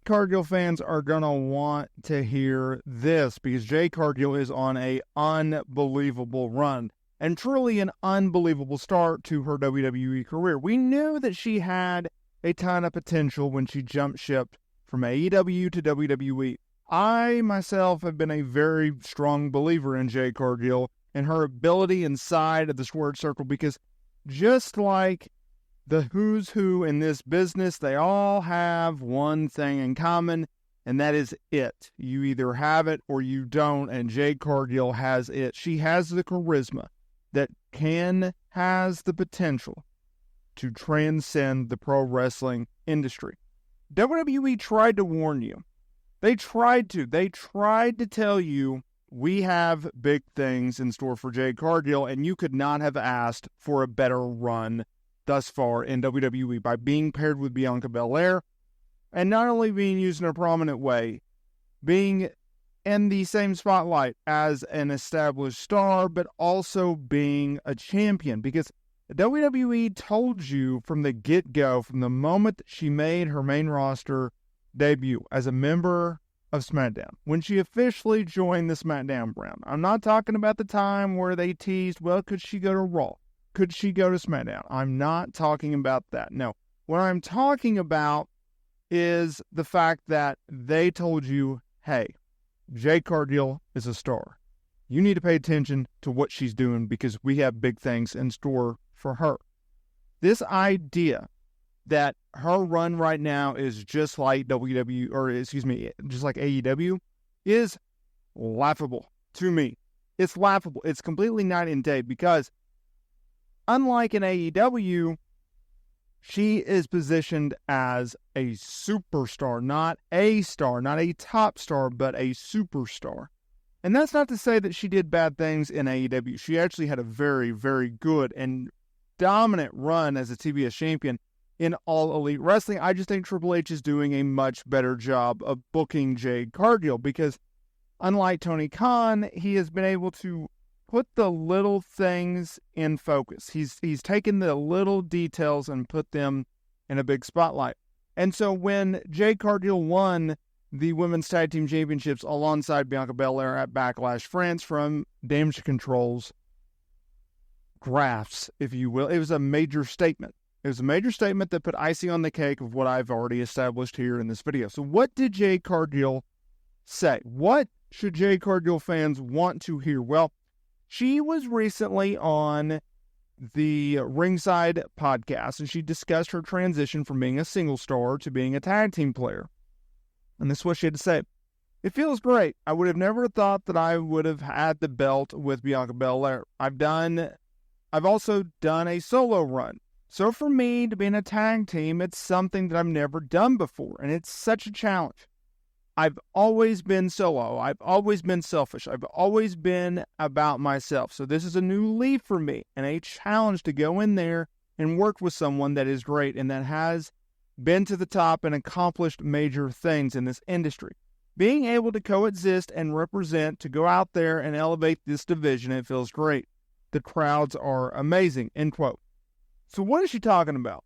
Cargill fans are going to want to hear this because Jade Cargill is on an unbelievable run and truly an unbelievable start to her WWE career. We knew that she had a ton of potential when she jumped ship from AEW to WWE. I, myself, have been a very strong believer in Jade Cargill and her ability inside of the squared circle because just like the who's who in this business, they all have one thing in common, and that is it. You either have it or you don't, and Jade Cargill has it. She has the charisma that has the potential to transcend the pro wrestling industry. WWE tried to warn you. They tried to tell you we have big things in store for Jade Cargill, and you could not have asked for a better run thus far in WWE by being paired with Bianca Belair and not only being used in a prominent way, being in the same spotlight as an established star, but also being a champion because WWE told you from the get-go, from the moment that she made her main roster debut as a member of SmackDown, when she officially joined the SmackDown brand. I'm not talking about the time where they teased, well, could she go to Raw? Could she go to SmackDown? I'm not talking about that. No. What I'm talking about is the fact that they told you, hey, Jade Cargill is a star. You need to pay attention to what she's doing because we have big things in store for her. This idea that her run right now is just like just like AEW is laughable to me. It's laughable. It's completely night and day because unlike in AEW, she is positioned as a superstar, not a star, not a top star, but a superstar. And that's not to say that she did bad things in AEW. She actually had a very, very good and dominant run as a TBS champion in All Elite Wrestling. I just think Triple H is doing a much better job of booking Jade Cargill because unlike Tony Khan, he has been able to put the little things in focus. He's taken the little details and put them in a big spotlight. And so when Jade Cargill won the Women's Tag Team Championships alongside Bianca Belair at Backlash France from Damage Control's graphs, if you will, it was a major statement. It was a major statement that put icing on the cake of what I've already established here in this video. So what did Jade Cargill say? What should Jade Cargill fans want to hear? Well, she was recently on the Ringside podcast, and she discussed her transition from being a single star to being a tag team player. And this is what she had to say. It feels great. I would have never thought that I would have had the belt with Bianca Belair. I've also done a solo run. So for me to be in a tag team, it's something that I've never done before, and it's such a challenge. I've always been solo. I've always been selfish. I've always been about myself. So this is a new leaf for me and a challenge to go in there and work with someone that is great and that has been to the top and accomplished major things in this industry. Being able to coexist and represent, to go out there and elevate this division, it feels great. The crowds are amazing, end quote. So what is she talking about?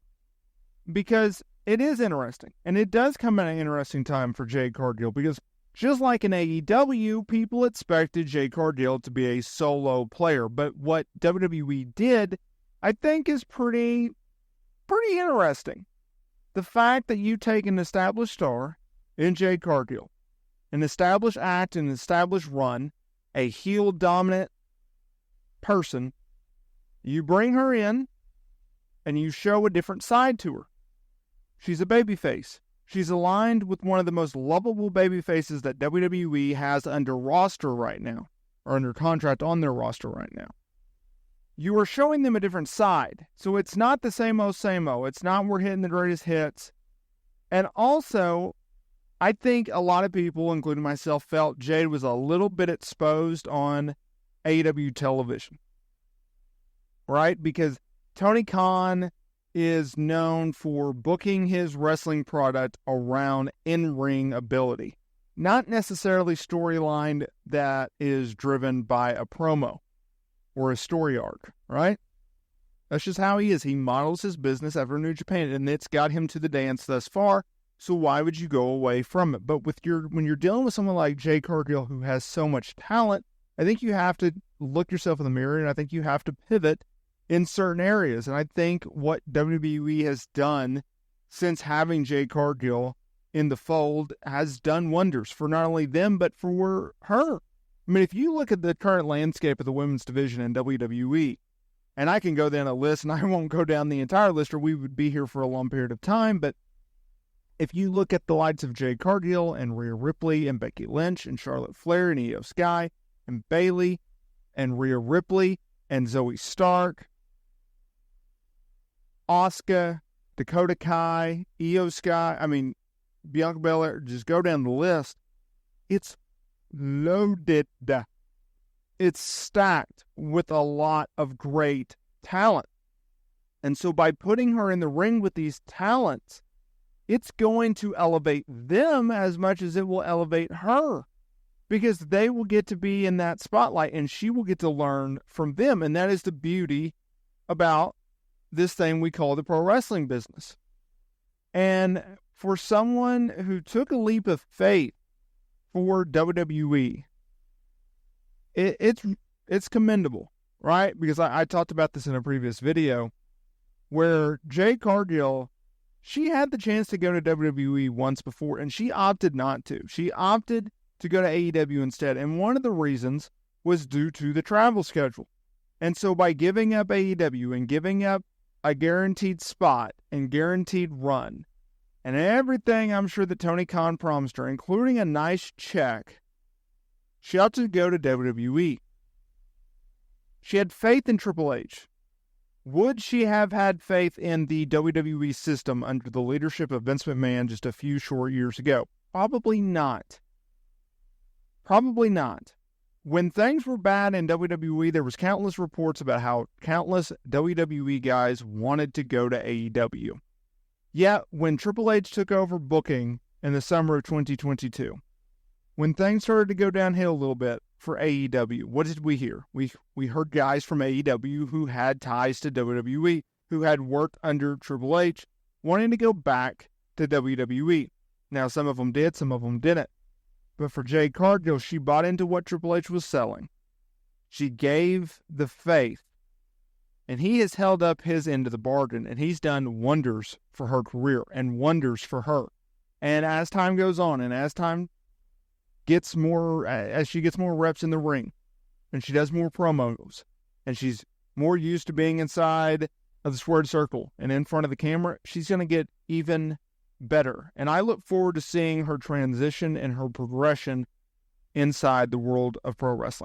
Because it is interesting, and it does come at an interesting time for Jade Cargill, because just like in AEW, people expected Jade Cargill to be a solo player, but what WWE did, I think, is pretty interesting. The fact that you take an established star in Jade Cargill, an established act, an established run, a heel-dominant person, you bring her in, and you show a different side to her. She's a babyface. She's aligned with one of the most lovable babyfaces that WWE has under roster right now, or under contract on their roster right now. You are showing them a different side. So it's not the same old, same old. It's not we're hitting the greatest hits. And also, I think a lot of people, including myself, felt Jade was a little bit exposed on AEW television. Right? Because Tony Khan is known for booking his wrestling product around in-ring ability, not necessarily storyline that is driven by a promo or a story arc, right? That's just how he is. He models his business after New Japan, and it's got him to the dance thus far. So why would you go away from it? But when you're dealing with someone like Jade Cargill who has so much talent, I think you have to look yourself in the mirror, and I think you have to pivot in certain areas. And I think what WWE has done since having Jade Cargill in the fold has done wonders for not only them, but for her. I mean, if you look at the current landscape of the women's division in WWE, and I can go down a list, and I won't go down the entire list or we would be here for a long period of time, but if you look at the likes of Jade Cargill and Rhea Ripley and Becky Lynch and Charlotte Flair and Io Sky and Bayley and Rhea Ripley and Zoe Stark, Asuka, Dakota Kai, Io Sky, I mean, Bianca Belair, just go down the list. It's loaded. It's stacked with a lot of great talent. And so by putting her in the ring with these talents, it's going to elevate them as much as it will elevate her, because they will get to be in that spotlight and she will get to learn from them. And that is the beauty about this thing we call the pro wrestling business. And for someone who took a leap of faith for WWE, it's commendable, right? Because I talked about this in a previous video where Jade Cargill, she had the chance to go to WWE once before, and she opted not to. She opted to go to AEW instead, and one of the reasons was due to the travel schedule. And so by giving up AEW and giving up a guaranteed spot and guaranteed run, and everything I'm sure that Tony Khan promised her, including a nice check, she opted to go to WWE. She had faith in Triple H. Would she have had faith in the WWE system under the leadership of Vince McMahon just a few short years ago? Probably not. Probably not. When things were bad in WWE, there was countless reports about how countless WWE guys wanted to go to AEW. Yet, when Triple H took over booking in the summer of 2022, when things started to go downhill a little bit for AEW, what did we hear? We heard guys from AEW who had ties to WWE, who had worked under Triple H, wanting to go back to WWE. Now, some of them did, some of them didn't. But for Jade Cargill, she bought into what Triple H was selling. She gave the faith. And he has held up his end of the bargain, and he's done wonders for her career and wonders for her. And as time goes on, and as she gets more reps in the ring, and she does more promos, and she's more used to being inside of the squared circle and in front of the camera, she's going to get even better. And I look forward to seeing her transition and her progression inside the world of pro wrestling.